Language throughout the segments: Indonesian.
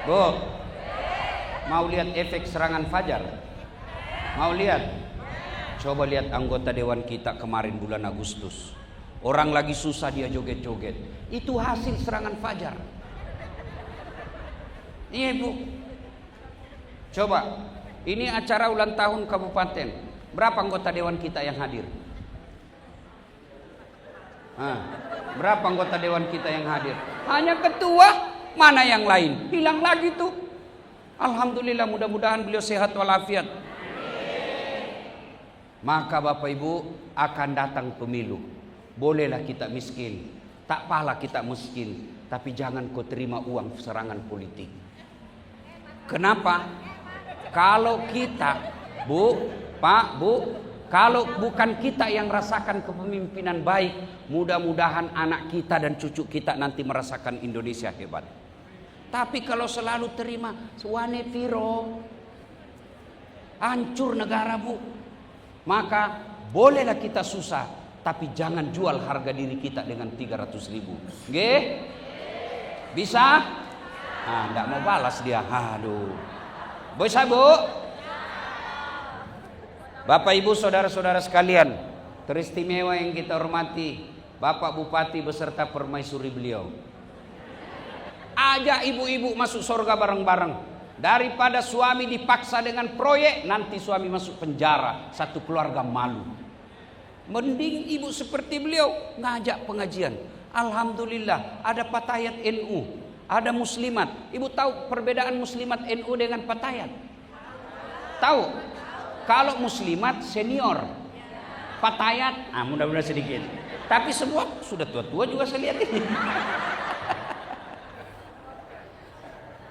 Bu, mau lihat efek serangan fajar? Mau lihat? Coba lihat anggota dewan kita kemarin bulan Agustus. Orang lagi susah dia joget-joget. Itu hasil serangan fajar. Iya Bu. Coba, ini acara ulang tahun kabupaten. Berapa anggota dewan kita yang hadir? Berapa anggota dewan kita yang hadir? Hanya ketua. Mana yang lain? Hilang lagi tuh. Alhamdulillah, mudah-mudahan beliau sehat walafiat. Maka Bapak Ibu, akan datang pemilu. Bolehlah kita miskin, tak apalah kita miskin, tapi jangan kau terima uang serangan politik. Kenapa? Kalau kita, Bu, Pak, Bu, kalau bukan kita yang rasakan kepemimpinan baik, mudah-mudahan anak kita dan cucu kita nanti merasakan Indonesia hebat. Tapi kalau selalu terima suane piro, hancur negara Bu. Maka bolehlah kita susah, tapi jangan jual harga diri kita dengan 300.000. Nggih? Bisa? Enggak mau balas dia. Aduh. Bisa Bu? Bapak Ibu saudara-saudara sekalian, teristimewa yang kita hormati, Bapak Bupati beserta permaisuri beliau. Ajak ibu-ibu masuk surga bareng-bareng. Daripada suami dipaksa dengan proyek, nanti suami masuk penjara, satu keluarga malu. Mending ibu seperti beliau ngajak pengajian. Alhamdulillah ada patayat NU, ada muslimat. Ibu tahu perbedaan muslimat NU dengan patayat? Tahu? Kalau muslimat senior, patayat mudah-mudahan sedikit. Tapi semua sudah tua-tua juga saya lihat ini.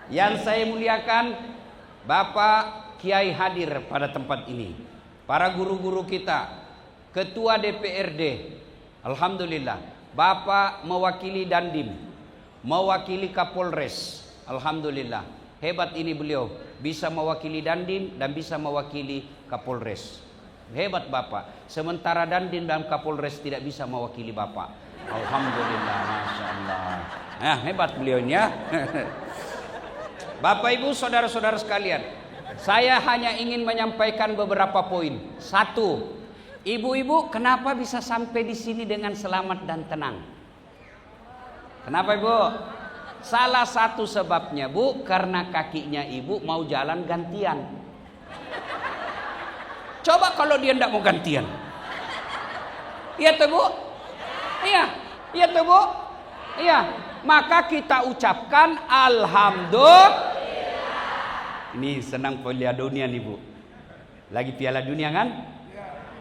Yang saya muliakan, Bapak Kiai hadir pada tempat ini, para guru-guru kita, Ketua DPRD, Alhamdulillah, Bapak mewakili Dandim, mewakili Kapolres, Alhamdulillah, hebat ini beliau, bisa mewakili Dandim dan bisa mewakili Kapolres. Hebat Bapak, sementara Dandim dan Kapolres tidak bisa mewakili Bapak. Alhamdulillah, Masya Allah. Hebat beliaunya. Bapak Ibu saudara-saudara sekalian, saya hanya ingin menyampaikan beberapa poin. Satu, ibu-ibu kenapa bisa sampai di sini dengan selamat dan tenang? Kenapa Ibu? Salah satu sebabnya Bu, karena kakinya Ibu mau jalan gantian. Coba kalau dia tidak mau gantian. Iya tuh Bu? Iya tuh Bu? Iya. Maka kita ucapkan alhamdulillah. Ini senang Piala Dunia nih Bu. Lagi Piala Dunia kan?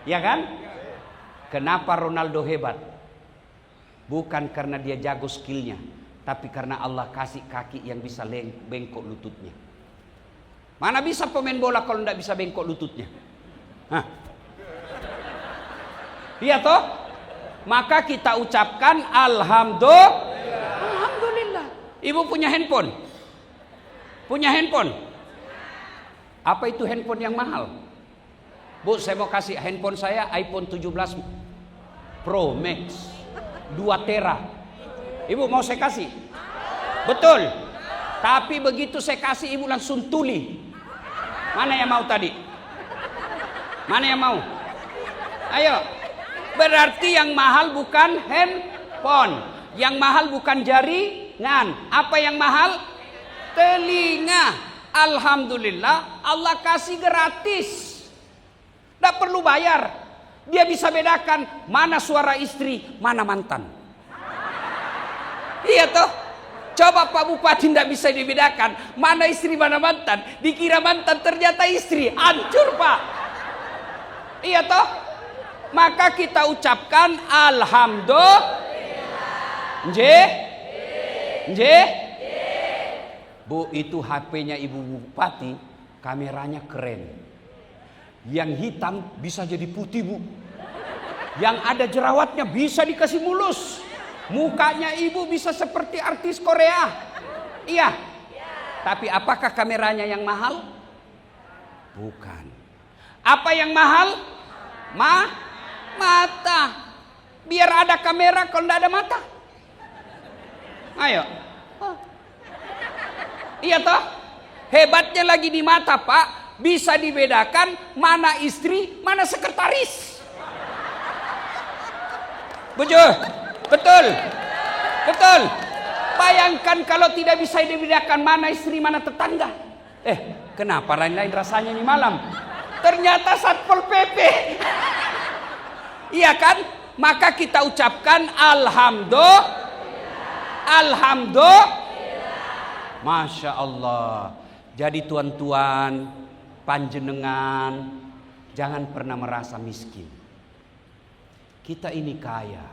Ya kan? Kenapa Ronaldo hebat? Bukan karena dia jago skillnya, tapi karena Allah kasih kaki yang bisa bengkok lututnya. Mana bisa pemain bola kalau tidak bisa bengkok lututnya? Iya toh? Maka kita ucapkan alhamdulillah. Ibu punya handphone? Punya handphone? Apa itu handphone yang mahal? Bu, saya mau kasih handphone saya iPhone 17 Pro Max 2 tera. Ibu mau saya kasih? Betul. Tapi begitu saya kasih ibu langsung tuli. Mana yang mau tadi? Mana yang mau? Ayo. Berarti yang mahal bukan handphone. Yang mahal bukan jaringan. Apa yang mahal? Telinga. Alhamdulillah Allah kasih gratis. Tidak perlu bayar. Dia bisa bedakan mana suara istri, mana mantan. Iya toh? Coba Pak Bupati tidak bisa dibedakan mana istri, mana mantan. Dikira mantan ternyata istri. Hancur Pak. Iya toh? Maka kita ucapkan alhamdulillah. Nje? Bu, itu HP-nya Ibu Bupati, kameranya keren. Yang hitam bisa jadi putih Bu. Yang ada jerawatnya bisa dikasih mulus. Mukanya Ibu bisa seperti artis Korea. Iya. Tapi apakah kameranya yang mahal? Bukan. Apa yang mahal? Mata. Biar ada kamera kalau tidak ada mata. Ayo. Iya toh? Hebatnya lagi di mata Pak, bisa dibedakan mana istri, mana sekretaris. Betul, betul, betul. Bayangkan kalau tidak bisa dibedakan mana istri, mana tetangga. Kenapa lain-lain rasanya ini malam? Ternyata Satpol PP. Iya kan? Maka kita ucapkan Alhamdulillah. Masya Allah. Jadi tuan-tuan, panjenengan, jangan pernah merasa miskin. Kita ini kaya.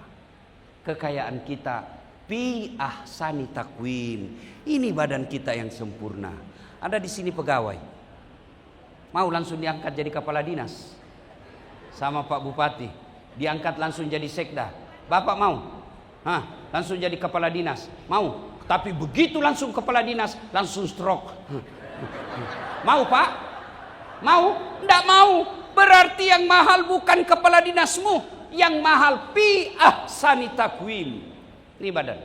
Kekayaan kita fi ahsani takwim. Ini badan kita yang sempurna. Ada di sini pegawai. Mau langsung diangkat jadi kepala dinas sama Pak Bupati. Diangkat langsung jadi sekda. Bapak mau? Langsung jadi kepala dinas. Mau? Tapi begitu langsung kepala dinas, langsung stroke. Mau Pak? Mau? Tidak mau. Berarti yang mahal bukan kepala dinasmu. Yang mahal fi ahsani takwim. Ini badan.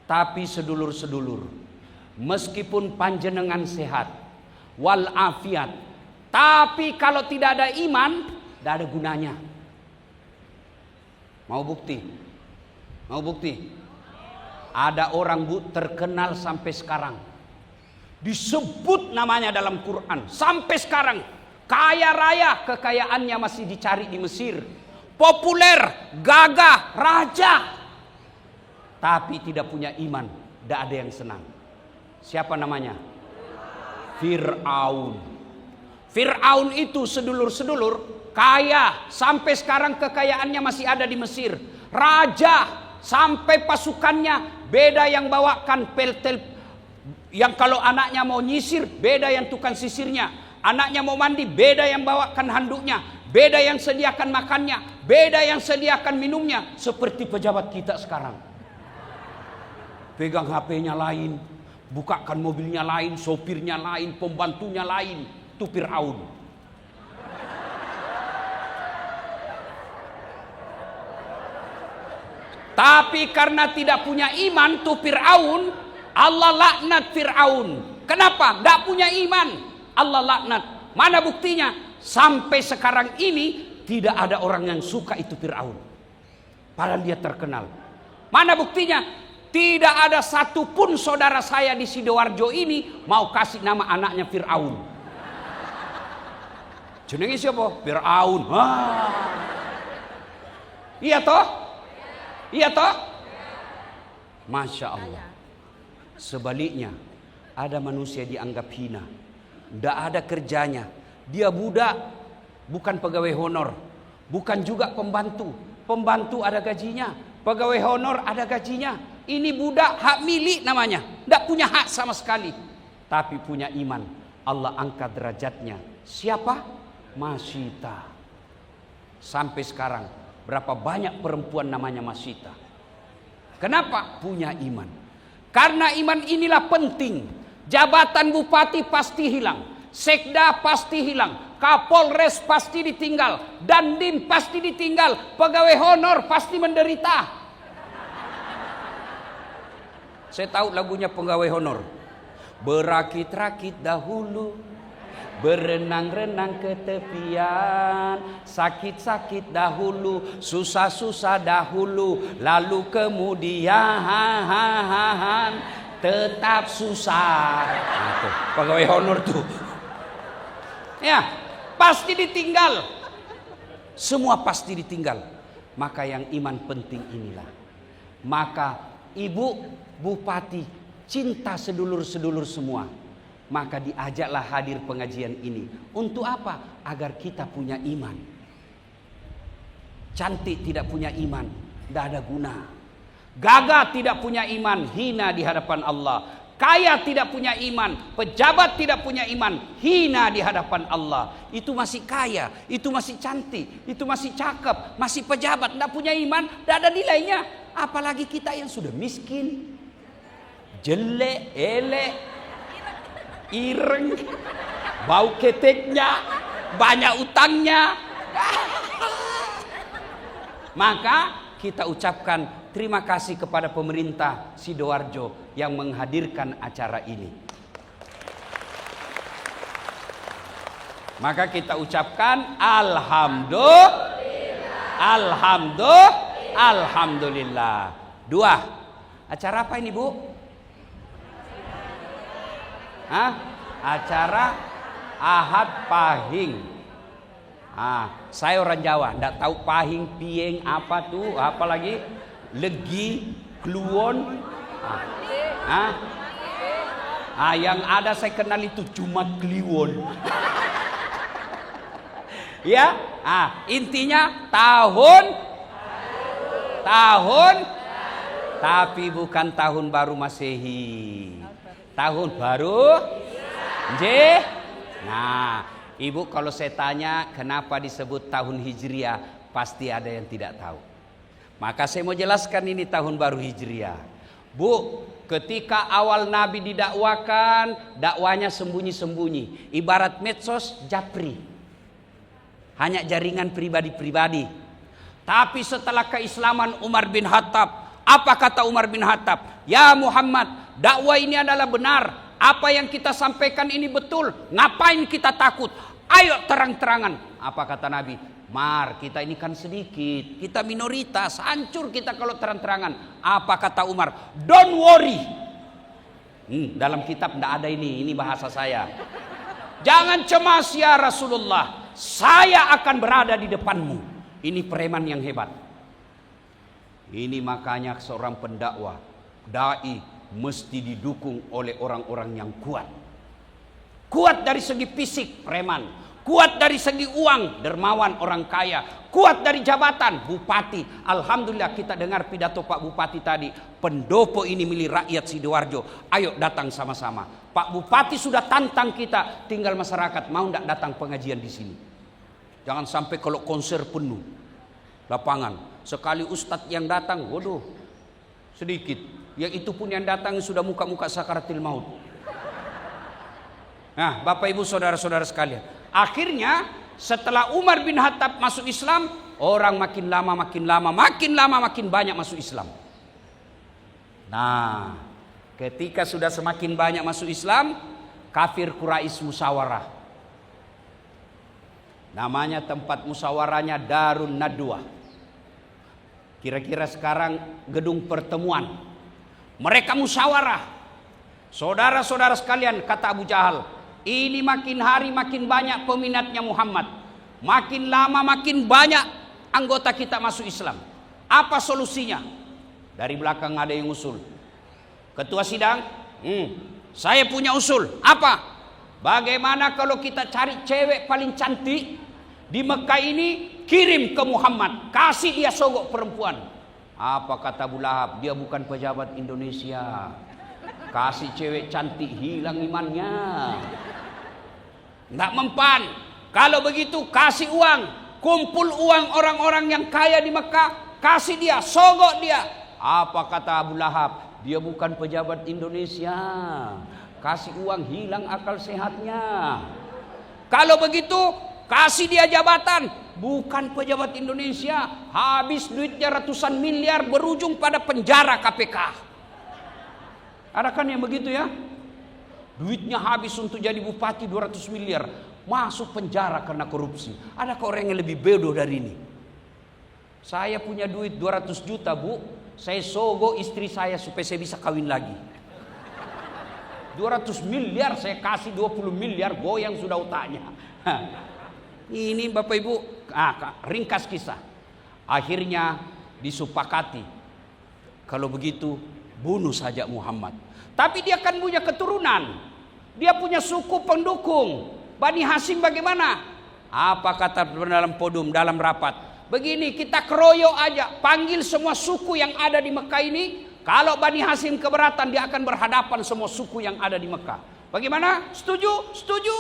Tapi sedulur-sedulur, meskipun panjenengan sehat wal afiat, tapi kalau tidak ada iman, tidak ada gunanya. Mau bukti? Mau bukti? Ada orang terkenal sampai sekarang, disebut namanya dalam Quran sampai sekarang, kaya raya, kekayaannya masih dicari di Mesir, populer, gagah, raja, tapi tidak punya iman, tidak ada yang senang. Siapa namanya? Fir'aun. Fir'aun itu sedulur-sedulur kaya, sampai sekarang kekayaannya masih ada di Mesir, raja, sampai pasukannya beda yang bawakan peltel, yang kalau anaknya mau nyisir beda yang tukang sisirnya, anaknya mau mandi beda yang bawakan handuknya, beda yang sediakan makannya, beda yang sediakan minumnya. Seperti pejabat kita sekarang, pegang HP-nya lain, bukakan mobilnya lain, sopirnya lain, pembantunya lain. Itu Fir'aun. Tapi karena tidak punya iman tuh Fir'aun, Allah laknat Fir'aun. Kenapa? Tidak punya iman, Allah laknat. Mana buktinya? Sampai sekarang ini tidak ada orang yang suka itu Fir'aun, padahal dia terkenal. Mana buktinya? Tidak ada satupun saudara saya di Sidoarjo ini mau kasih nama anaknya Fir'aun. Jenenge siapa? Fir'aun. Iya toh? Iya toh? Masya Allah. Sebaliknya, ada manusia dianggap hina, tidak ada kerjanya, dia budak, bukan pegawai honor, bukan juga pembantu. Pembantu ada gajinya, pegawai honor ada gajinya. Ini budak hak milik namanya, tidak punya hak sama sekali, tapi punya iman. Allah angkat derajatnya. Siapa? Masyita. Sampai sekarang berapa banyak perempuan namanya Masyita. Kenapa? Punya iman. Karena iman inilah penting. Jabatan bupati pasti hilang, sekda pasti hilang, kapolres pasti ditinggal, dandim pasti ditinggal, pegawai honor pasti menderita. Saya tahu lagunya pegawai honor. Berakit-rakit dahulu, berenang-renang ke tepian, sakit-sakit dahulu, susah-susah dahulu, lalu kemudian tetap susah. Nah, tuh, pegawai honor tuh. Ya, pasti ditinggal. Semua pasti ditinggal. Maka yang iman penting inilah. Maka ibu bupati cinta sedulur-sedulur semua. Maka diajaklah hadir pengajian ini. Untuk apa? Agar kita punya iman. Cantik tidak punya iman, tidak ada guna. Gagah tidak punya iman, hina di hadapan Allah. Kaya tidak punya iman, pejabat tidak punya iman, hina di hadapan Allah. Itu masih kaya, itu masih cantik, itu masih cakep, masih pejabat, tidak punya iman, tidak ada nilainya. Apalagi kita yang sudah miskin, jelek, elek, ireng, bau keteknya, banyak utangnya. Maka kita ucapkan terima kasih kepada pemerintah Sidoarjo yang menghadirkan acara ini. Maka kita ucapkan alhamdulillah. Dua. Acara apa ini, Bu? Acara Ahad Pahing. Saya orang Jawa, ndak tahu pahing, pieng, apa tuh, apa lagi? Legi, kluwon. Yang ada saya kenal itu cuma kliwon. Ya, intinya tahun, tapi bukan tahun baru Masehi. Tahun baru Nah, Ibu kalau saya tanya kenapa disebut tahun Hijriah, pasti ada yang tidak tahu. Maka saya mau jelaskan ini tahun baru Hijriah. Bu, ketika awal Nabi didakwakan, dakwanya sembunyi-sembunyi. Ibarat medsos japri. Hanya jaringan pribadi-pribadi. Tapi setelah keislaman Umar bin Khattab, apa kata Umar bin Khattab? Ya Muhammad, dakwah ini adalah benar. Apa yang kita sampaikan ini betul. Ngapain kita takut? Ayo terang-terangan. Apa kata Nabi? Mar, kita ini kan sedikit, kita minoritas, hancur kita kalau terang-terangan. Apa kata Umar? Don't worry. Dalam kitab tidak ada ini bahasa saya. Jangan cemas ya Rasulullah, saya akan berada di depanmu. Ini preman yang hebat. Ini makanya seorang pendakwah, dai mesti didukung oleh orang-orang yang kuat. Kuat dari segi fisik, preman. Kuat dari segi uang, dermawan, orang kaya. Kuat dari jabatan, bupati. Alhamdulillah kita dengar pidato Pak Bupati tadi. Pendopo ini milik rakyat Sidoarjo. Ayo datang sama-sama. Pak Bupati sudah tantang kita. Tinggal masyarakat mau tidak datang pengajian di sini. Jangan sampai kalau konser penuh lapangan. Sekali ustadz yang datang, waduh, sedikit. Yang itu pun yang datang sudah muka-muka sakaratil maut. Nah, Bapak Ibu saudara-saudara sekalian, akhirnya setelah Umar bin Khattab masuk Islam, orang makin lama makin banyak masuk Islam. Nah, ketika sudah semakin banyak masuk Islam, kafir Quraisy musyawarah. Namanya tempat musyawarahnya Darun Nadwa. Kira-kira sekarang gedung pertemuan. Mereka musyawarah. Saudara-saudara sekalian, kata Abu Jahal, ini makin hari makin banyak peminatnya Muhammad. Makin lama makin banyak anggota kita masuk Islam. Apa solusinya? Dari belakang ada yang usul. Ketua sidang, saya punya usul. Apa? Bagaimana kalau kita cari cewek paling cantik di Mekah ini, kirim ke Muhammad, kasih dia sogok perempuan. Apa kata Abu Lahab? Dia bukan pejabat Indonesia. Kasih cewek cantik hilang imannya. Nggak mempan. Kalau begitu kasih uang, kumpul uang orang-orang yang kaya di Mekah, kasih dia, sogok dia. Apa kata Abu Lahab? Dia bukan pejabat Indonesia. Kasih uang hilang akal sehatnya. Kalau begitu kasih dia jabatan, bukan pejabat Indonesia. Habis duitnya ratusan miliar, berujung pada penjara KPK. Ada kan yang begitu ya? Duitnya habis untuk jadi bupati 200 miliar, masuk penjara karena korupsi. Adakah orang yang lebih bodoh dari ini? Saya punya duit 200 juta, Bu. Saya sogok istri saya supaya saya bisa kawin lagi. 200 miliar saya kasih 20 miliar, goyang sudah otaknya. Ini Bapak Ibu, ringkas kisah. Akhirnya disepakati, kalau begitu bunuh saja Muhammad. Tapi dia kan punya keturunan, dia punya suku pendukung. Bani Hasyim bagaimana? Apa kata dalam podum, dalam rapat? Begini, kita keroyok aja, panggil semua suku yang ada di Mekah ini. Kalau Bani Hasyim keberatan, dia akan berhadapan semua suku yang ada di Mekah. Bagaimana? Setuju? Setuju.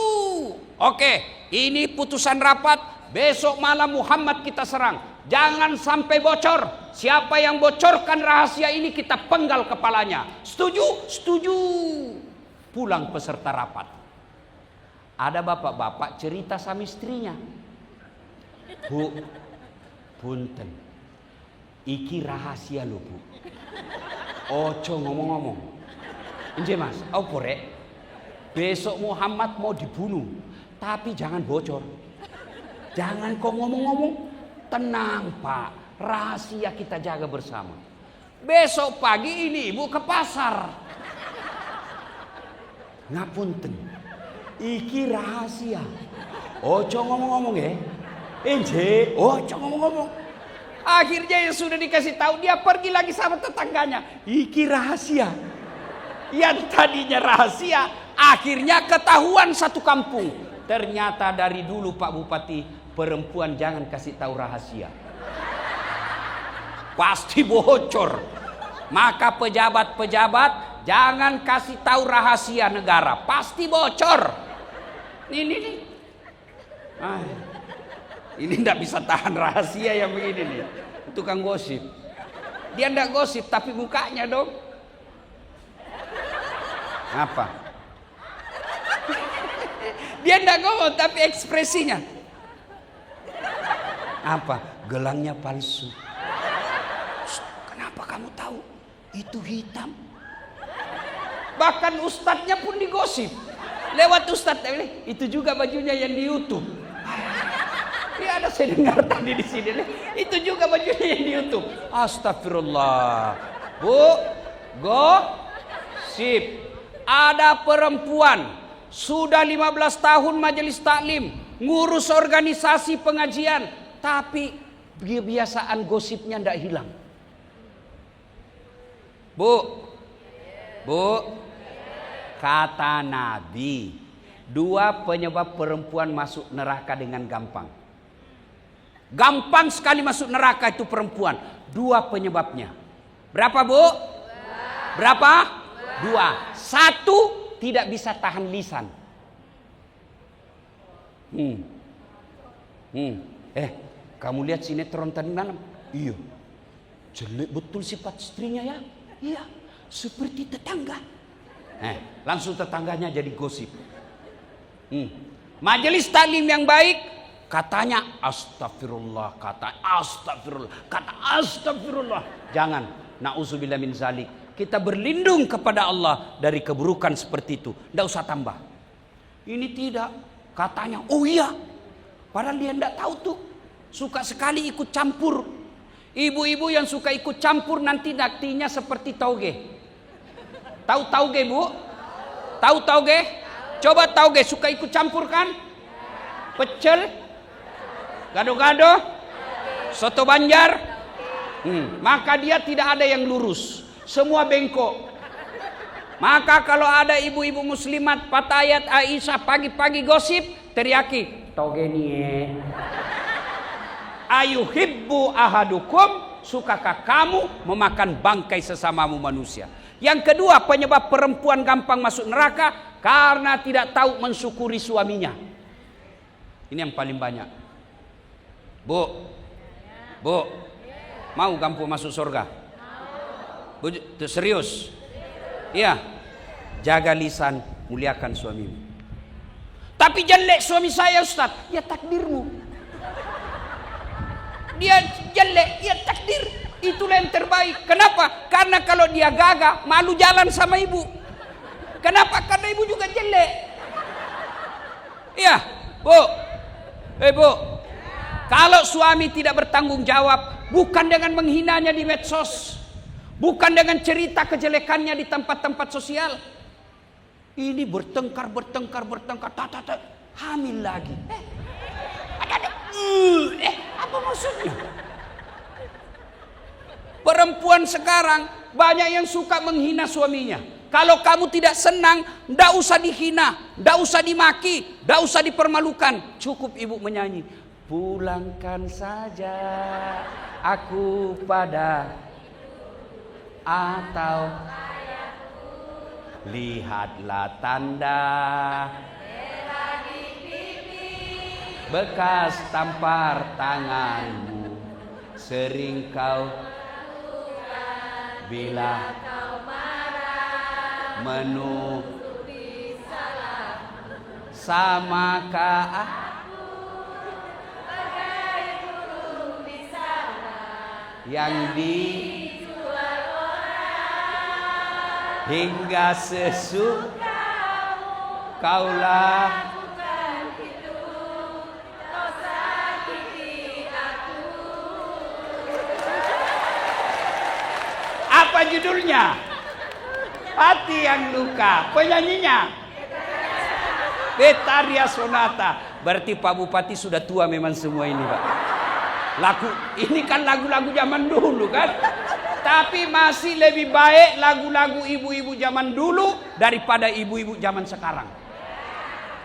Oke, ini putusan rapat. Besok malam Muhammad kita serang. Jangan sampai bocor. Siapa yang bocorkan rahasia ini kita penggal kepalanya. Setuju? Setuju. Pulang peserta rapat. Ada bapak-bapak cerita sama istrinya. Bu, punten. Iki rahasia lo, Bu. Ojo ngomong-ngomong. Enje Mas, apa rek? Besok Muhammad mau dibunuh. Tapi jangan bocor. Jangan kau ngomong-ngomong. Tenang Pak, rahasia kita jaga bersama. Besok pagi ini ibu ke pasar. Ngapunten, iki rahasia. Ojo ngomong-ngomong ya. Enje, ojo ngomong-ngomong. Akhirnya yang sudah dikasih tahu, dia pergi lagi sama tetangganya. Iki rahasia. Yang tadinya rahasia, akhirnya ketahuan satu kampung. Ternyata dari dulu Pak Bupati, perempuan jangan kasih tahu rahasia. Pasti bocor. Maka pejabat-pejabat jangan kasih tahu rahasia negara. Pasti bocor. Ini. Ini tidak bisa tahan rahasia yang begini nih. Tukang gosip. Dia tidak gosip tapi mukanya dong. Apa? Dia tidak ngomong tapi ekspresinya. Apa? Gelangnya palsu. Kenapa kamu tahu? Itu hitam. Bahkan ustadznya pun digosip. Lewat ustadz, itu juga bajunya yang di YouTube. Ya ada saya dengar tadi di sini. Itu juga bajunya yang di YouTube. Astagfirullah. Bu, gosip. Ada perempuan sudah 15 tahun majelis taklim, ngurus organisasi pengajian, tapi kebiasaan gosipnya tidak hilang. Bu, kata Nabi, 2 penyebab perempuan masuk neraka dengan gampang. Gampang sekali masuk neraka itu perempuan. 2 penyebabnya. Berapa Bu? Berapa? 2. 1, tidak bisa tahan lisan. Kamu lihat sinetron tadi malam? Iya. Jelek betul sifat istrinya ya? Iya. Seperti tetangga. Langsung tetangganya jadi gosip. Majelis taklim yang baik, katanya astagfirullah, kata astagfirullah. Jangan, na'udzubillah min zalik. Kita berlindung kepada Allah dari keburukan seperti itu. Tidak usah tambah. Ini tidak. Katanya, oh iya. Padahal dia tidak tahu tuh. Suka sekali ikut campur. Ibu-ibu yang suka ikut campur nanti naktinya seperti tauge. Tahu tauge Bu? Tahu tauge? Coba tauge suka ikut campur kan? Pecel? Gado-gado? Soto Banjar? Maka dia tidak ada yang lurus. Semua bengkok. Maka kalau ada ibu-ibu muslimat Patayat Aisyah pagi-pagi gosip, teriaki, toge nie. Ayuhibbu ahadukum, sukakah kamu memakan bangkai sesamamu manusia? Yang kedua penyebab perempuan gampang masuk neraka karena tidak tahu mensyukuri suaminya. Ini yang paling banyak. Bu, mau gampang masuk surga? Bu, serius? Iya. Jaga lisan, muliakan suamimu. Tapi jelek suami saya Ustaz. Ya takdirmu. Dia jelek, ya takdir. Itulah yang terbaik. Kenapa? Karena kalau dia gagah, malu jalan sama ibu. Kenapa? Karena ibu juga jelek. Iya, Bu. Bu. Kalau suami tidak bertanggung jawab, bukan dengan menghinanya di medsos, bukan dengan cerita kejelekannya di tempat-tempat sosial. Ini bertengkar, hamil lagi. Apa maksudnya? Perempuan sekarang banyak yang suka menghina suaminya. Kalau kamu tidak senang, tidak usah dihina, tidak usah dimaki, tidak usah dipermalukan. Cukup ibu menyanyi, pulangkan saja aku pada, atau lihatlah tanda bekas tampar tanganmu, sering kau bila menutupi salahmu, samakah aku bagai burung di sana yang dijual orang, hingga sesukamu kaulah Apa judulnya? Hati yang luka. Penyanyinya Betharia Sonata. Berarti Pak Bupati sudah tua memang semua ini, Pak. Ini kan lagu-lagu zaman dulu kan. Tapi masih lebih baik lagu-lagu ibu-ibu zaman dulu daripada ibu-ibu zaman sekarang.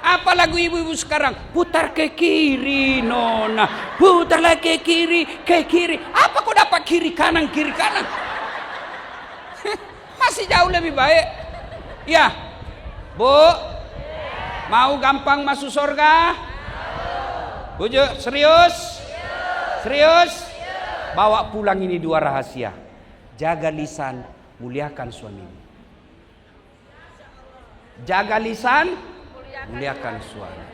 Apa lagu ibu-ibu sekarang? Putar ke kiri nona, putarlah ke kiri, ke kiri. Apa kau dapat kiri kanan, kiri kanan? Masih jauh lebih baik. Ya, Bu, mau gampang masuk surga? Bujuk, serius? Serius? Bawa pulang ini 2 rahasia. Jaga lisan, muliakan suamimu. Jaga lisan, muliakan suami.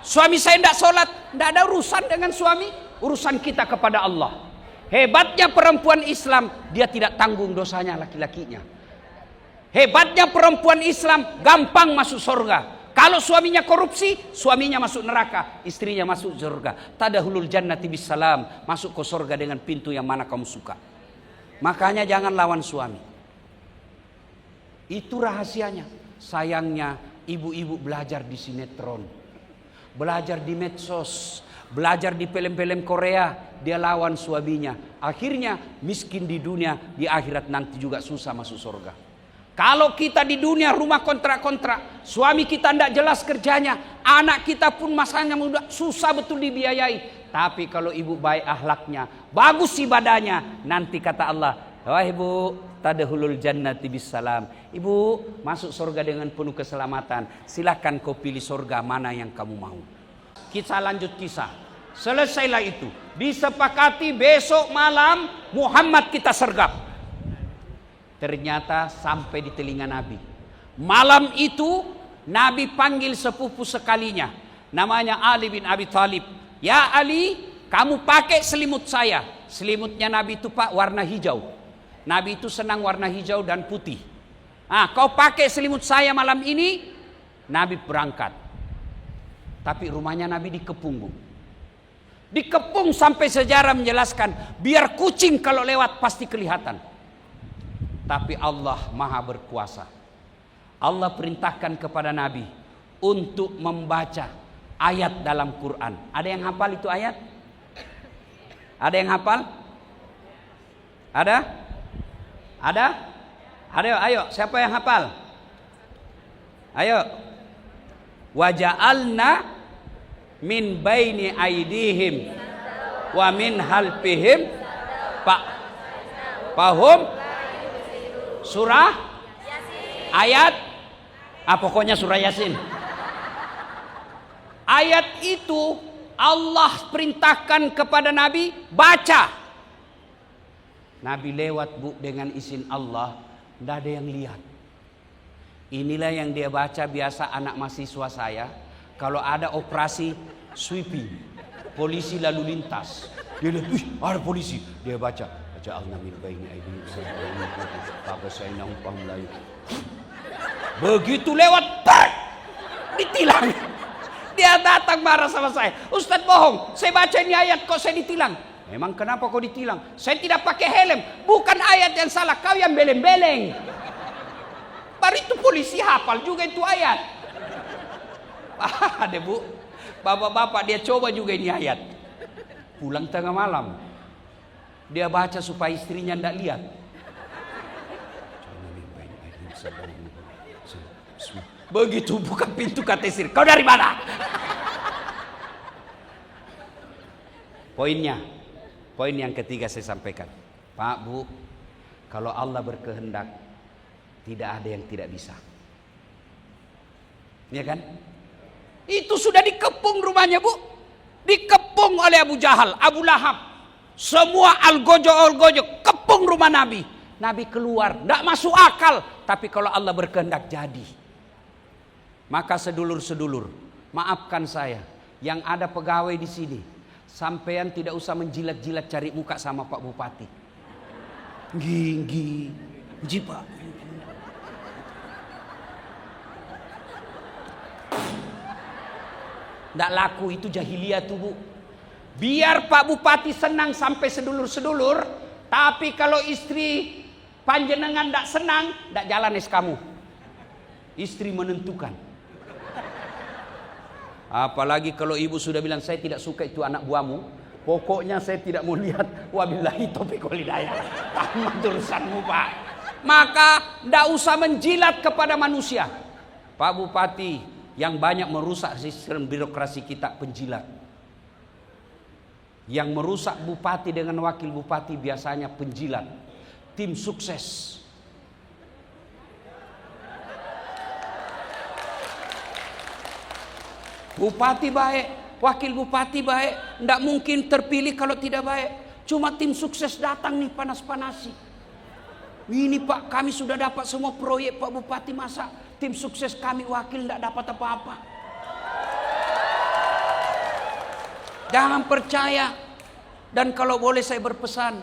Suami saya tidak sholat. Tidak ada urusan dengan suami. Urusan kita kepada Allah. Hebatnya perempuan Islam, dia tidak tanggung dosanya laki-lakinya. Hebatnya perempuan Islam, gampang masuk surga. Kalau suaminya korupsi, suaminya masuk neraka, istrinya masuk surga. Tadahulul jannati bisalam, masuk ke surga dengan pintu yang mana kamu suka. Makanya jangan lawan suami. Itu rahasianya. Sayangnya ibu-ibu belajar di sinetron, belajar di medsos, belajar di film-film Korea, dia lawan suaminya. Akhirnya miskin di dunia, di akhirat nanti juga susah masuk surga. Kalau kita di dunia rumah kontrak-kontrak, suami kita tidak jelas kerjanya, anak kita pun masanya muda, susah betul dibiayai. Tapi kalau ibu baik akhlaknya, bagus ibadahnya, nanti kata Allah, wahai ibu, tadkhulul jannati bisalam. Ibu masuk surga dengan penuh keselamatan. Silakan kau pilih surga mana yang kamu mau. Kita lanjut kisah. Selesailah itu. Disepakati besok malam Muhammad kita sergap. Ternyata sampai di telinga Nabi. Malam itu Nabi panggil sepupu sekalinya. Namanya Ali bin Abi Thalib. Ya Ali, kamu pakai selimut saya. Selimutnya Nabi itu Pak warna hijau. Nabi itu senang warna hijau dan putih. Kau pakai selimut saya malam ini. Nabi berangkat. Tapi rumahnya Nabi dikepung, Bu. Dikepung sampai sejarah menjelaskan, biar kucing kalau lewat pasti kelihatan. Tapi Allah Maha berkuasa. Allah perintahkan kepada Nabi untuk membaca ayat dalam Quran. Ada yang hafal itu ayat? Ada yang hafal? Ada? Ada? Ayo, siapa yang hafal? Ayo. Waja'alna min baini aidihim wa min halfihim Pahum? Surah Yasin. Ayat pokoknya surah Yasin. Ayat itu Allah perintahkan kepada Nabi baca. Nabi lewat, Bu, dengan izin Allah, tidak ada yang lihat. Inilah yang dia baca biasa anak mahasiswa saya. Kalau ada operasi sweeping, polisi lalu lintas, dia lihat, ada polisi, dia baca. Ja'alna min baini aydihim begitu lewat, ditilang. Dia datang marah sama saya. Ustadz bohong, saya baca ini ayat kok saya ditilang. Memang kenapa kau ditilang? Saya tidak pakai helm. Bukan ayat yang salah, kau yang beleng-beleng. Baru itu polisi hafal juga itu ayat. Ada, Bu, bapak-bapak dia coba juga ini ayat. Pulang tengah malam, dia baca supaya istrinya tidak lihat. Begitu buka pintu kata istri, kau dari mana? Poin yang ketiga saya sampaikan, Pak, Bu, kalau Allah berkehendak, tidak ada yang tidak bisa. Ya kan? Itu sudah dikepung rumahnya, Bu. Dikepung oleh Abu Jahal, Abu Lahab. Semua algojo kepung rumah Nabi. Nabi keluar, tidak masuk akal. Tapi kalau Allah berkehendak jadi. Maka sedulur-sedulur, maafkan saya yang ada pegawai di sini. Sampean tidak usah menjilat-jilat cari muka sama Pak Bupati. Gigi, Pak. Tidak laku, itu jahiliyah tuh, Bu. Biar Pak Bupati senang sampai sedulur-sedulur, tapi kalau istri Panjenengan ndak senang, ndak jalan kamu. Istri menentukan. Apalagi kalau ibu sudah bilang saya tidak suka itu anak buahmu, pokoknya saya tidak mau lihat. Wabillahi taufiq wal hidayah. Tamat urusanmu, Pak. Maka ndak usah menjilat kepada manusia. Pak Bupati yang banyak merusak sistem birokrasi kita penjilat. Yang merusak bupati dengan wakil bupati biasanya penjilat. Tim sukses. Bupati baik, wakil bupati baik, ndak mungkin terpilih kalau tidak baik. Cuma tim sukses datang nih panas-panasi. Ini Pak, kami sudah dapat semua proyek Pak Bupati, masa tim sukses kami wakil ndak dapat apa-apa. Jangan percaya. Dan kalau boleh saya berpesan,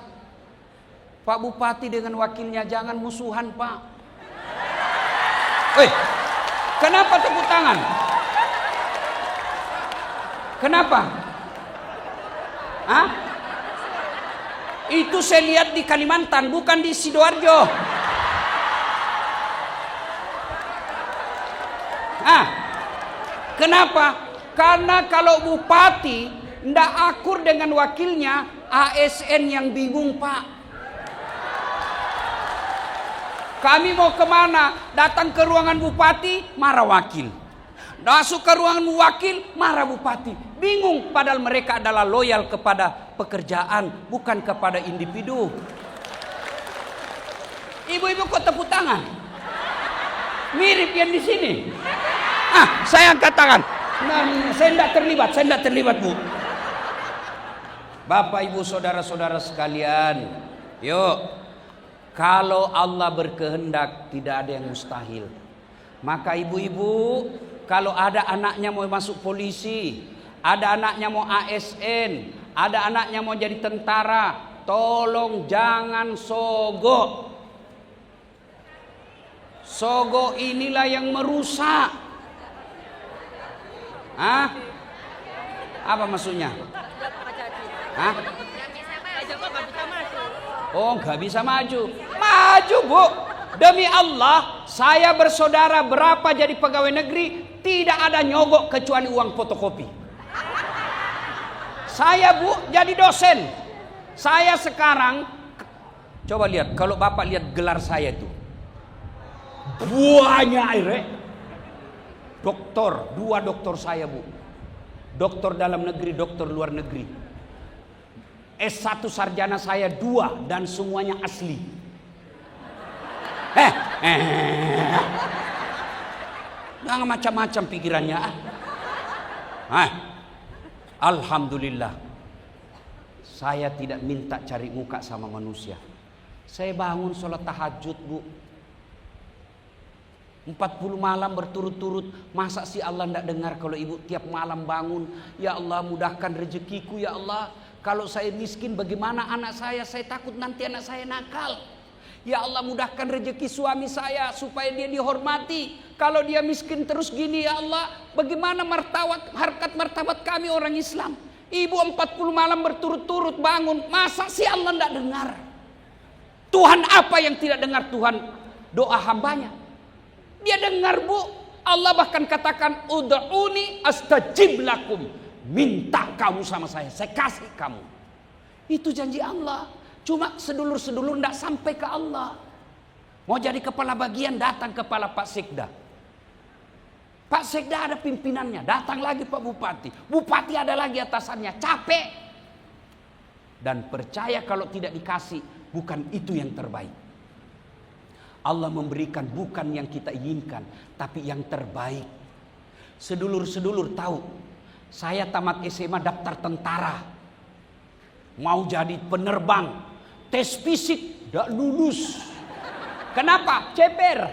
Pak Bupati dengan wakilnya jangan musuhan, Pak. Kenapa tepuk tangan? Kenapa? Hah? Itu saya lihat di Kalimantan, bukan di Sidoarjo. Kenapa? Karena kalau bupati ndak akur dengan wakilnya, ASN yang bingung, Pak. Kami mau kemana? Datang ke ruangan bupati, marah wakil. Masuk ke ruangan wakil, marah bupati. Bingung, padahal mereka adalah loyal kepada pekerjaan, bukan kepada individu. Ibu-ibu kok tepuk tangan? Mirip yang di sini. Saya angkat tangan. Saya tidak terlibat, Bu. Bapak, Ibu, saudara-saudara sekalian, yuk, kalau Allah berkehendak tidak ada yang mustahil. Maka ibu-ibu, kalau ada anaknya mau masuk polisi, ada anaknya mau ASN, ada anaknya mau jadi tentara, tolong jangan sogok. Sogok inilah yang merusak. Apa maksudnya? Oh, nggak bisa maju. Maju, Bu. Demi Allah, saya bersaudara berapa jadi pegawai negeri, tidak ada nyogok kecuali uang fotokopi. Saya, Bu, jadi dosen. Saya sekarang, coba lihat, kalau Bapak lihat gelar saya itu, buahnya air. Doktor, 2 doktor saya, Bu. Doktor dalam negeri, doktor luar negeri. S1 sarjana saya 2 dan semuanya asli. Jangan macam-macam pikirannya. Alhamdulillah. Saya tidak minta cari muka sama manusia. Saya bangun sholat tahajud, Bu. 40 malam berturut-turut. Masa sih Allah tidak dengar kalau ibu tiap malam bangun, ya Allah mudahkan rezekiku, ya Allah. Kalau saya miskin bagaimana anak saya takut nanti anak saya nakal. Ya Allah mudahkan rezeki suami saya supaya dia dihormati. Kalau dia miskin terus gini, ya Allah, bagaimana harkat martabat kami orang Islam. Ibu 40 malam berturut-turut bangun, masa sih Allah tidak dengar? Tuhan apa yang tidak dengar Tuhan doa hambanya? Dia dengar, Bu. Allah bahkan katakan, ud'uni astajib lakum. Minta kamu sama saya kasih kamu. Itu janji Allah. Cuma sedulur-sedulur tidak sampai ke Allah. Mau jadi kepala bagian, datang kepala Pak Sekda. Pak Sekda ada pimpinannya, datang lagi Pak Bupati. Bupati ada lagi atasannya, capek. Dan percaya kalau tidak dikasih, bukan itu yang terbaik. Allah memberikan bukan yang kita inginkan, tapi yang terbaik. Sedulur-sedulur tahu, saya tamat SMA daftar tentara. Mau jadi penerbang. Tes fisik tidak lulus. Kenapa? Ceper.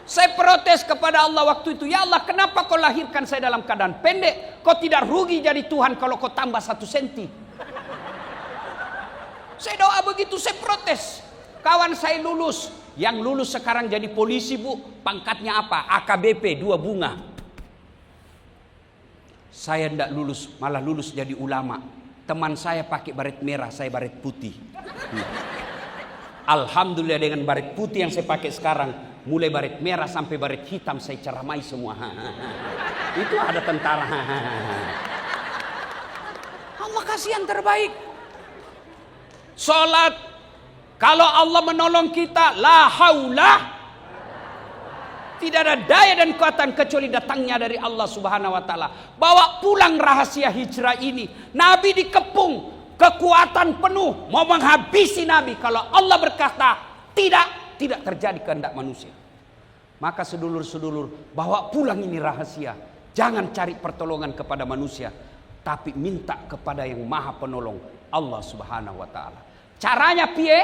Saya protes kepada Allah waktu itu. Ya Allah, kenapa kau lahirkan saya dalam keadaan pendek? Kau tidak rugi jadi Tuhan kalau kau tambah 1 senti. Saya doa begitu, saya protes. Kawan saya lulus. Yang lulus sekarang jadi polisi, Bu. Pangkatnya apa? AKBP 2 bunga. Saya tidak lulus, malah lulus jadi ulama. Teman saya pakai baret merah, saya baret putih. Alhamdulillah dengan baret putih yang saya pakai sekarang, mulai baret merah sampai baret hitam saya ceramai semua. Itu ada tentara. Allah kasih yang terbaik. Salat, kalau Allah menolong kita, la haula, tidak ada daya dan kekuatan kecuali datangnya dari Allah Subhanahu wa taala. Bawa pulang rahasia hijrah ini. Nabi dikepung, kekuatan penuh mau menghabisi Nabi. Kalau Allah berkata tidak terjadi kehendak manusia. Maka sedulur-sedulur, bawa pulang ini rahasia. Jangan cari pertolongan kepada manusia, tapi minta kepada yang maha penolong, Allah Subhanahu wa taala. Caranya piye?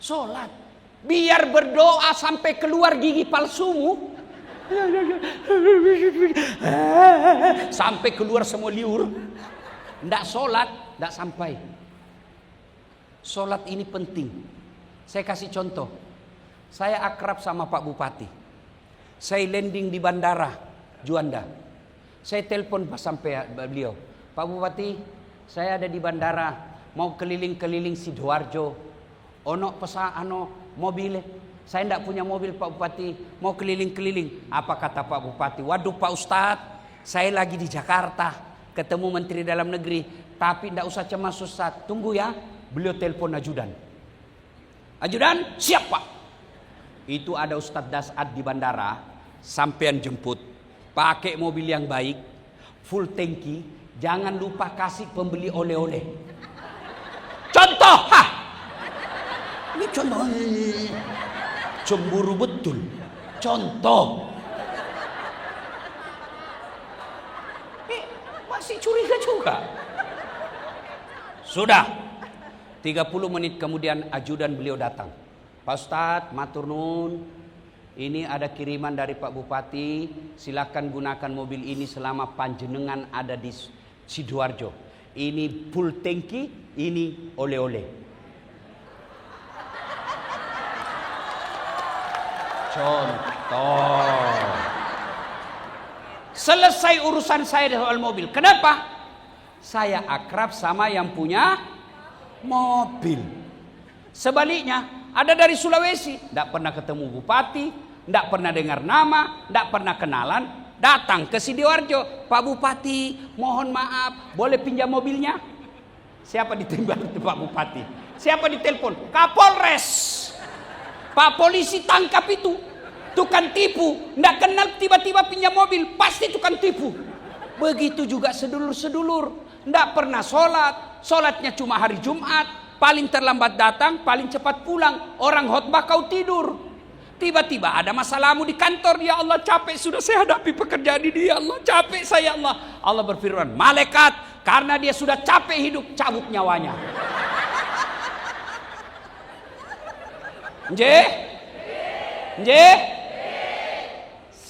Solat. Biar berdoa sampai keluar gigi palsumu. Sampai keluar semua liur. Ndak solat, ndak sampai. Solat ini penting. Saya kasih contoh. Saya akrab sama Pak Bupati. Saya landing di bandara Juanda. Saya telepon pas sampai beliau, Pak Bupati, saya ada di bandara, mau keliling-keliling Sidoarjo. Ono mobil. Saya tidak punya mobil Pak Bupati, mau keliling-keliling. Apa kata Pak Bupati? Waduh Pak Ustadz, saya lagi di Jakarta, ketemu Menteri Dalam Negeri. Tapi tidak usah cemas Ustadz, tunggu ya. Beliau telepon ajudan. Ajudan, siap Pak. Itu ada Ustadz Dasad di bandara, sampean jemput. Pakai mobil yang baik, full tangki, jangan lupa kasih pembeli oleh-oleh. Contoh, ini contoh. Cemburu betul. Contoh. Masih curiga juga. Sudah. 30 menit kemudian ajudan beliau datang. Pak Ustadz, matur nuwun. Ini ada kiriman dari Pak Bupati. Silakan gunakan mobil ini selama panjenengan ada di Sidoarjo. Ini full tangki, ini oleh-oleh. Contoh. Selesai urusan saya di soal mobil. Kenapa? Saya akrab sama yang punya mobil. Sebaliknya, ada dari Sulawesi, tidak pernah ketemu bupati, tidak pernah dengar nama, tidak pernah kenalan, datang ke Sidoarjo. Pak Bupati, mohon maaf, boleh pinjam mobilnya? Siapa ditembak itu Pak Bupati? Siapa ditelepon? Kapolres. Pak polisi tangkap itu. Tukang tipu, tidak kenal tiba-tiba pinjam mobil, pasti tukang tipu. Begitu juga sedulur-sedulur, tidak pernah sholat, sholatnya cuma hari Jumat, paling terlambat datang, paling cepat pulang. Orang khotbah kau tidur. Tiba-tiba ada masalahmu di kantor, ya Allah capek sudah saya hadapi pekerjaan ini, ya Allah capek saya, Allah. Allah berfirman, malaikat, karena dia sudah capek hidup, cabut nyawanya.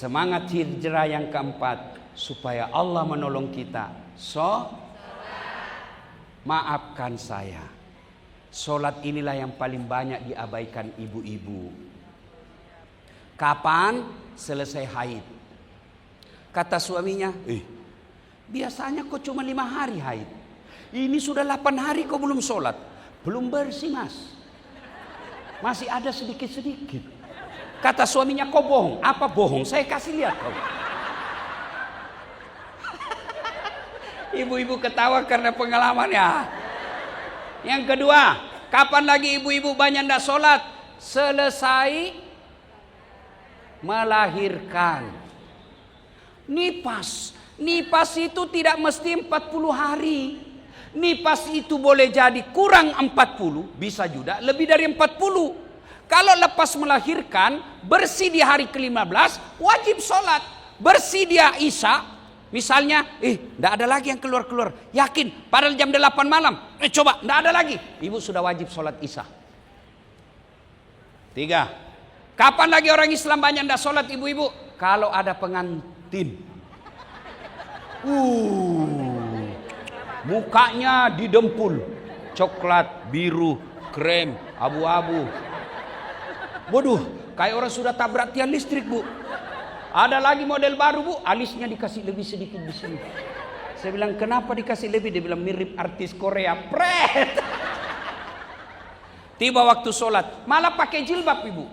Semangat hijrah yang keempat, supaya Allah menolong kita. Maafkan saya. Solat inilah yang paling banyak diabaikan ibu-ibu. Kapan selesai haid? Kata suaminya, biasanya kok cuma 5 hari haid. Ini sudah 8 hari kok belum solat. Belum bersih mas. Masih ada sedikit-sedikit. Kata suaminya, kau bohong. Apa bohong? Saya kasih lihat kau. Ibu-ibu ketawa karena pengalamannya. Yang kedua, kapan lagi ibu-ibu banyak tidak sholat? Selesai melahirkan. Nipas. Nipas itu tidak mesti 40 hari. Nipas itu boleh jadi kurang 40, bisa juga lebih dari 40. Kalau lepas melahirkan, bersih di hari ke-15, wajib sholat. Bersih dia Isya, misalnya, tidak ada lagi yang keluar-keluar. Yakin, padahal jam 8 malam. Coba, tidak ada lagi. Ibu sudah wajib sholat Isya. 3. Kapan lagi orang Islam banyak tidak sholat ibu-ibu? Kalau ada pengantin. Mukanya didempul. Coklat, biru, krem, abu-abu. Waduh, kayak orang sudah tabrak tiang listrik bu. Ada lagi model baru bu, alisnya dikasih lebih sedikit di sini. Saya bilang, kenapa dikasih lebih? Dia bilang, mirip artis Korea. Pret. Tiba waktu sholat, malah pakai jilbab ibu.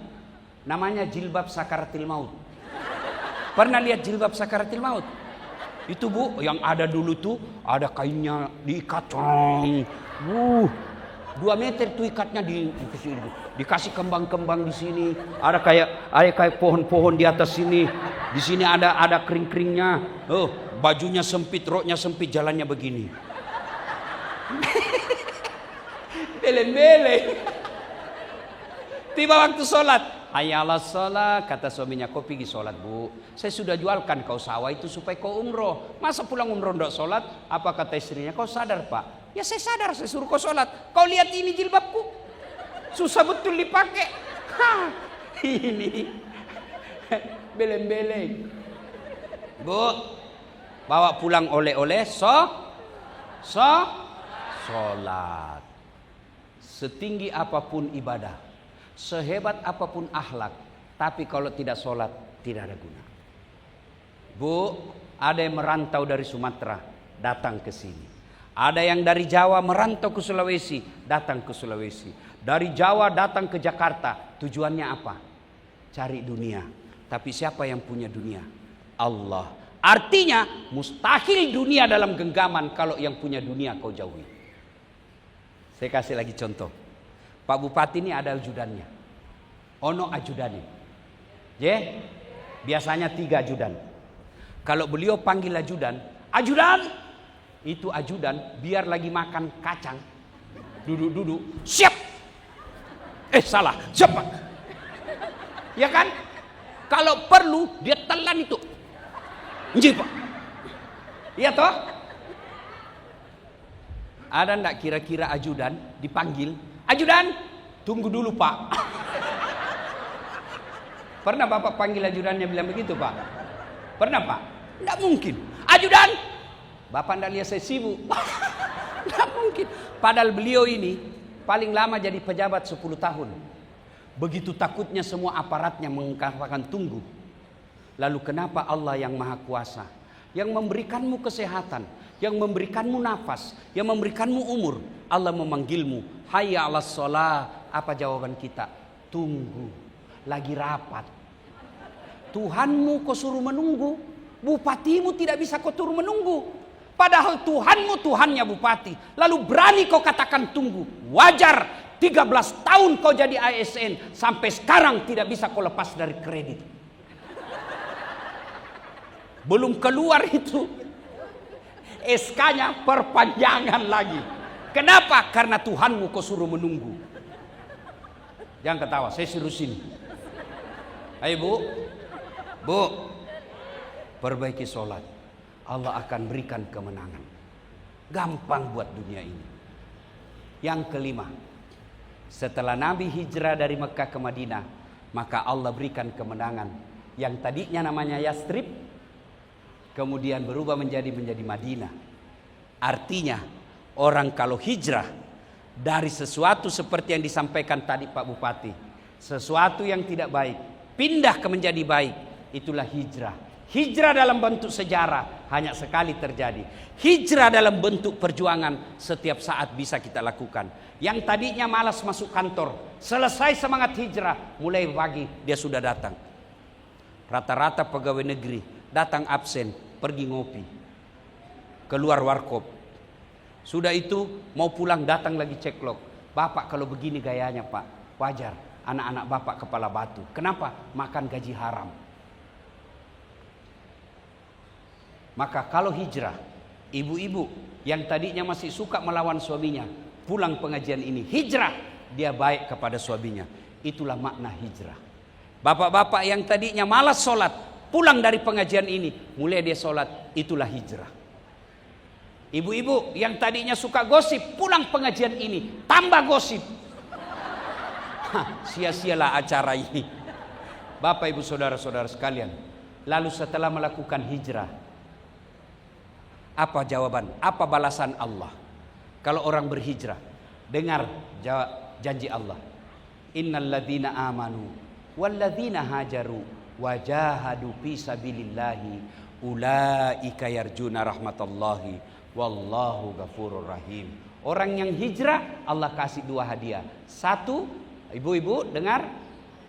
Namanya jilbab sakaratil maut. Pernah lihat jilbab sakaratil maut? Itu bu, yang ada dulu tuh, ada kainnya diikat. 2 meter tuh ikatnya dikasih kembang-kembang di sini. Ada kayak pohon-pohon di atas sini. Di sini ada kering-keringnya. Oh, bajunya sempit, roknya sempit, jalannya begini. Beleng-beleng. Tiba waktu sholat, hayya 'alas sholat, kata suaminya, kau pergi sholat bu. Saya sudah jualkan kau sawah itu supaya kau umroh. Masa pulang umroh tidak sholat? Apa kata istrinya? Kau sadar pak? Ya saya sadar, saya suruh kau sholat. Kau lihat ini jilbabku, susah betul dipakai. Ini beleng-beleng. Bu, bawa pulang oleh-oleh, sholat. Setinggi apapun ibadah, sehebat apapun akhlak, tapi kalau tidak sholat tidak ada guna. Bu, ada yang merantau dari Sumatera datang ke sini. Ada yang dari Jawa merantau ke Sulawesi, datang ke Sulawesi. Dari Jawa datang ke Jakarta. Tujuannya apa? Cari dunia. Tapi siapa yang punya dunia? Allah. Artinya mustahil dunia dalam genggaman kalau yang punya dunia kau jauhi. Saya kasih lagi contoh. Pak Bupati ini ada ajudannya. Ono ajudannya. Biasanya 3 ajudan. Kalau beliau panggil ajudan, ajudan! Itu ajudan biar lagi makan kacang, duduk siap, salah, siapa? Ya kan? Kalau perlu dia telan itu, njip pak. Iya toh? Ada ndak kira-kira ajudan dipanggil, ajudan tunggu dulu pak. Pernah bapak panggil ajudannya bilang begitu pak? Pernah pak? Ndak mungkin. Ajudan, bapak ndak lihat saya sibuk. Nggak mungkin. Padahal beliau ini paling lama jadi pejabat 10 tahun. Begitu takutnya semua aparatnya mengatakan tunggu. Lalu kenapa Allah yang maha kuasa, yang memberikanmu kesehatan, yang memberikanmu nafas, yang memberikanmu umur, Allah memanggilmu, hayya 'alas sholah. Apa jawaban kita? Tunggu, lagi rapat. Tuhanmu kau suruh menunggu, bupatimu tidak bisa kau suruh menunggu. Padahal Tuhanmu Tuhannya bupati. Lalu berani kau katakan tunggu. Wajar, 13 tahun kau jadi ASN, sampai sekarang tidak bisa kau lepas dari kredit. Belum keluar itu SK-nya perpanjangan lagi. Kenapa? Karena Tuhanmu kau suruh menunggu. Jangan ketawa, saya suruh sini. Ayo bu, perbaiki sholat. Allah akan berikan kemenangan. Gampang buat dunia ini. Yang kelima, setelah Nabi hijrah dari Mekah ke Madinah, maka Allah berikan kemenangan. Yang tadinya namanya Yastrib, kemudian berubah menjadi Madinah. Artinya, orang kalau hijrah dari sesuatu seperti yang disampaikan tadi Pak Bupati, sesuatu yang tidak baik, pindah ke menjadi baik, itulah hijrah. Hijrah dalam bentuk sejarah hanya sekali terjadi. Hijrah dalam bentuk perjuangan setiap saat bisa kita lakukan. Yang tadinya malas masuk kantor, selesai semangat hijrah, mulai pagi dia sudah datang. Rata-rata pegawai negeri datang absen, pergi ngopi, keluar warkop. Sudah itu mau pulang datang lagi ceklok. Bapak kalau begini gayanya pak, wajar. Anak-anak bapak kepala batu. Kenapa? Makan gaji haram. Maka kalau hijrah, ibu-ibu yang tadinya masih suka melawan suaminya, pulang pengajian ini, hijrah, dia baik kepada suaminya. Itulah makna hijrah. Bapak-bapak yang tadinya malas sholat, pulang dari pengajian ini, mulai dia sholat, itulah hijrah. Ibu-ibu yang tadinya suka gosip, pulang pengajian ini, tambah gosip. Sia-sialah acara ini. Bapak, ibu, saudara-saudara sekalian, lalu setelah melakukan hijrah, apa jawaban? Apa balasan Allah? Kalau orang berhijrah, dengar janji Allah. Innal ladzina amanu wal ladzina hajaru wajahadu fi sabilillahi Ulaika yarjuna rahmatallahi wallahu ghafurur rahim. Orang yang hijrah Allah kasih dua hadiah. Satu, ibu-ibu dengar,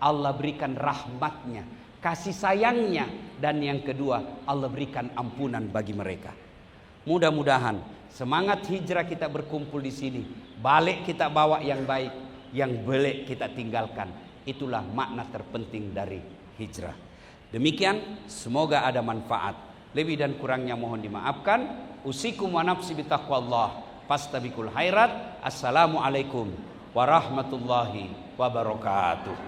Allah berikan rahmatnya, kasih sayangnya. Dan yang kedua, Allah berikan ampunan bagi mereka. Mudah-mudahan semangat hijrah kita berkumpul di sini. Balik kita bawa yang baik, yang belek kita tinggalkan. Itulah makna terpenting dari hijrah. Demikian, semoga ada manfaat. Lebih dan kurangnya mohon dimaafkan. Usikum wa nafsi bitaqwallah. Fastabiqul khairat. Assalamualaikum warahmatullahi wabarakatuh.